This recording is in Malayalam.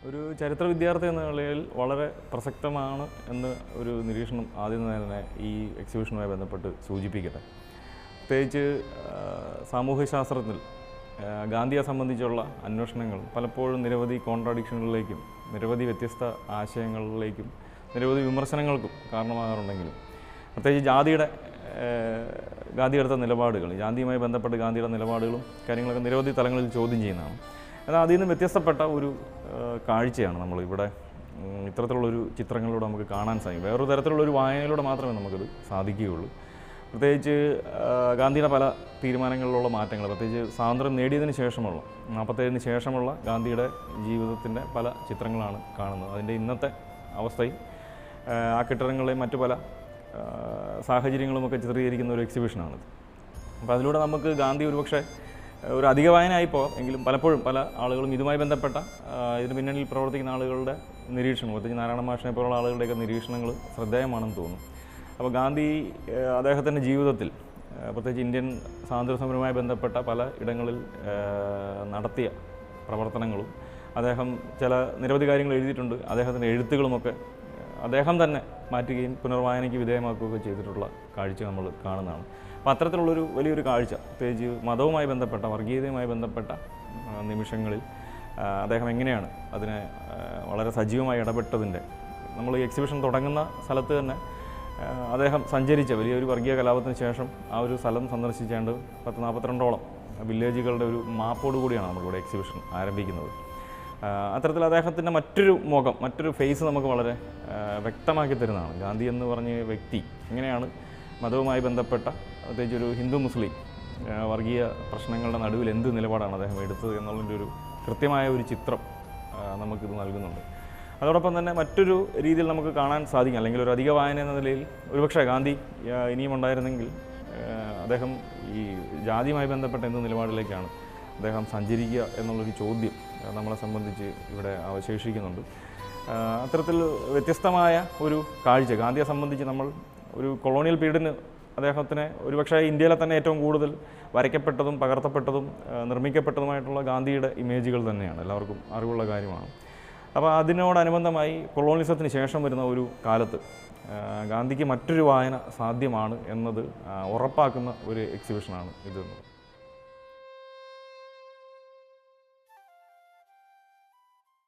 ഒരു ചരിത്ര വിദ്യാർത്ഥി എന്ന നിലയിൽ വളരെ പ്രസക്തമാണ് എന്ന് ഒരു നിരീക്ഷണം ആദ്യം തന്നെ ഈ എക്സിബിഷനുമായി ബന്ധപ്പെട്ട് സൂചിപ്പിക്കട്ടെ. പ്രത്യേകിച്ച് സാമൂഹ്യശാസ്ത്രത്തിൽ ഗാന്ധിയെ സംബന്ധിച്ചുള്ള അന്വേഷണങ്ങൾ പലപ്പോഴും നിരവധി കോൺട്രാഡിക്ഷനുകളിലേക്കും നിരവധി വ്യത്യസ്ത ആശയങ്ങളിലേക്കും നിരവധി വിമർശനങ്ങൾക്കും കാരണമാകാറുണ്ടെങ്കിലും പ്രത്യേകിച്ച് ഗാന്ധി എടുത്ത നിലപാടുകൾ, ജാതിയുമായി ബന്ധപ്പെട്ട് ഗാന്ധിയുടെ നിലപാടുകളും കാര്യങ്ങളൊക്കെ നിരവധി തലങ്ങളിൽ ചോദ്യം ചെയ്യുന്നതാണ്. എന്നാൽ അതിൽ നിന്ന് വ്യത്യസ്തപ്പെട്ട ഒരു കാഴ്ചയാണ് നമ്മളിവിടെ ഇത്തരത്തിലുള്ളൊരു ചിത്രങ്ങളിലൂടെ നമുക്ക് കാണാൻ സാധിക്കും. വേറൊരു തരത്തിലുള്ളൊരു വായനയിലൂടെ മാത്രമേ നമുക്കത് സാധിക്കുകയുള്ളൂ. പ്രത്യേകിച്ച് ഗാന്ധിയുടെ പല തീരുമാനങ്ങളിലുള്ള മാറ്റങ്ങൾ, പ്രത്യേകിച്ച് സ്വാതന്ത്ര്യം നേടിയതിന് ശേഷമുള്ള 47-ന് ശേഷമുള്ള ഗാന്ധിയുടെ ജീവിതത്തിൻ്റെ പല ചിത്രങ്ങളാണ് കാണുന്നത്. അതിൻ്റെ ഇന്നത്തെ അവസ്ഥയും ആ കെട്ടിടങ്ങളെയും മറ്റു പല സാഹചര്യങ്ങളുമൊക്കെ ചിത്രീകരിക്കുന്ന ഒരു എക്സിബിഷനാണിത്. അപ്പോൾ അതിലൂടെ നമുക്ക് ഗാന്ധി ഒരുപക്ഷെ ഒരു അധിക വായനയായിപ്പോകാം, എങ്കിലും പലപ്പോഴും പല ആളുകളും ഇതുമായി ബന്ധപ്പെട്ട ഇതിന് പിന്നണിയിൽ പ്രവർത്തിക്കുന്ന ആളുകളുടെ നിരീക്ഷണം, പ്രത്യേകിച്ച് നാരായണ മാഷിനെ പോലുള്ള ആളുകളുടെയൊക്കെ നിരീക്ഷണങ്ങൾ ശ്രദ്ധേയമാണെന്ന് തോന്നുന്നു. അപ്പോൾ ഗാന്ധി അദ്ദേഹത്തിൻ്റെ ജീവിതത്തിൽ പ്രത്യേകിച്ച് ഇന്ത്യൻ സ്വാതന്ത്ര്യ സമരവുമായി ബന്ധപ്പെട്ട പല ഇടങ്ങളിൽ നടത്തിയ പ്രവർത്തനങ്ങളും അദ്ദേഹം നിരവധി കാര്യങ്ങൾ എഴുതിയിട്ടുണ്ട്. അദ്ദേഹത്തിൻ്റെ എഴുത്തുകളുമൊക്കെ അദ്ദേഹം തന്നെ മാറ്റുകയും പുനർവായനയ്ക്ക് വിധേയമാക്കുകയൊക്കെ ചെയ്തിട്ടുള്ള കാഴ്ച നമ്മൾ കാണുന്നതാണ്. അപ്പോൾ അത്തരത്തിലുള്ളൊരു വലിയൊരു കാഴ്ച, പ്രത്യേകിച്ച് മതവുമായി ബന്ധപ്പെട്ട വർഗീയതയുമായി ബന്ധപ്പെട്ട നിമിഷങ്ങളിൽ അദ്ദേഹം എങ്ങനെയാണ് അതിനെ വളരെ സജീവമായി ഇടപെട്ടതിൻ്റെ, നമ്മൾ ഈ എക്സിബിഷൻ തുടങ്ങുന്ന സ്ഥലത്ത് തന്നെ അദ്ദേഹം സഞ്ചരിച്ച വലിയൊരു വർഗീയ കലാപത്തിന് ശേഷം ആ ഒരു സ്ഥലം സന്ദർശിച്ചുകൊണ്ട് 10-42ഓളം വില്ലേജുകളുടെ ഒരു മാപ്പോട് കൂടിയാണ് നമ്മളിവിടെ എക്സിബിഷൻ ആരംഭിക്കുന്നത്. അത്തരത്തിൽ അദ്ദേഹത്തിൻ്റെ മറ്റൊരു മുഖം, മറ്റൊരു ഫേസ് നമുക്ക് വളരെ വ്യക്തമാക്കി തരുന്നതാണ്. ഗാന്ധി എന്ന് പറഞ്ഞ വ്യക്തി എങ്ങനെയാണ് മതവുമായി ബന്ധപ്പെട്ട പ്രത്യേകിച്ച് ഒരു ഹിന്ദു മുസ്ലിം വർഗീയ പ്രശ്നങ്ങളുടെ നടുവിൽ എന്ത് നിലപാടാണ് അദ്ദേഹം എടുത്തത് എന്നുള്ളതിൻ്റെ ഒരു കൃത്യമായ ഒരു ചിത്രം നമുക്കിത് നൽകുന്നുണ്ട്. അതോടൊപ്പം തന്നെ മറ്റൊരു രീതിയിൽ നമുക്ക് കാണാൻ സാധിക്കും, അല്ലെങ്കിൽ ഒരു അധിക വായന എന്ന നിലയിൽ ഒരുപക്ഷെ ഗാന്ധി ഇനിയും ഉണ്ടായിരുന്നെങ്കിൽ അദ്ദേഹം ഈ ജാതിയുമായി ബന്ധപ്പെട്ട എന്ത് നിലപാടിലേക്കാണ് അദ്ദേഹം സഞ്ചരിക്കുക എന്നുള്ളൊരു ചോദ്യം നമ്മളെ സംബന്ധിച്ച് ഇവിടെ അവശേഷിക്കുന്നുണ്ട്. അത്തരത്തിൽ വ്യത്യസ്തമായ ഒരു കാഴ്ച ഗാന്ധിയെ സംബന്ധിച്ച് നമ്മൾ ഒരു കൊളോണിയൽ പീരീഡിന് അദ്ദേഹത്തിന് ഒരുപക്ഷെ ഇന്ത്യയിലെ തന്നെ ഏറ്റവും കൂടുതൽ വരയ്ക്കപ്പെട്ടതും പകർത്തപ്പെട്ടതും നിർമ്മിക്കപ്പെട്ടതുമായിട്ടുള്ള ഗാന്ധിയുടെ ഇമേജുകൾ തന്നെയാണ്, എല്ലാവർക്കും അറിവുള്ള കാര്യമാണ്. അപ്പോൾ അതിനോടനുബന്ധമായി കൊളോണിസത്തിന് ശേഷം വരുന്ന ഒരു കാലത്ത് ഗാന്ധിക്ക് മറ്റൊരു വായന സാധ്യമാണ് എന്നത് ഉറപ്പാക്കുന്ന ഒരു എക്സിബിഷനാണ് ഇതെന്ന്.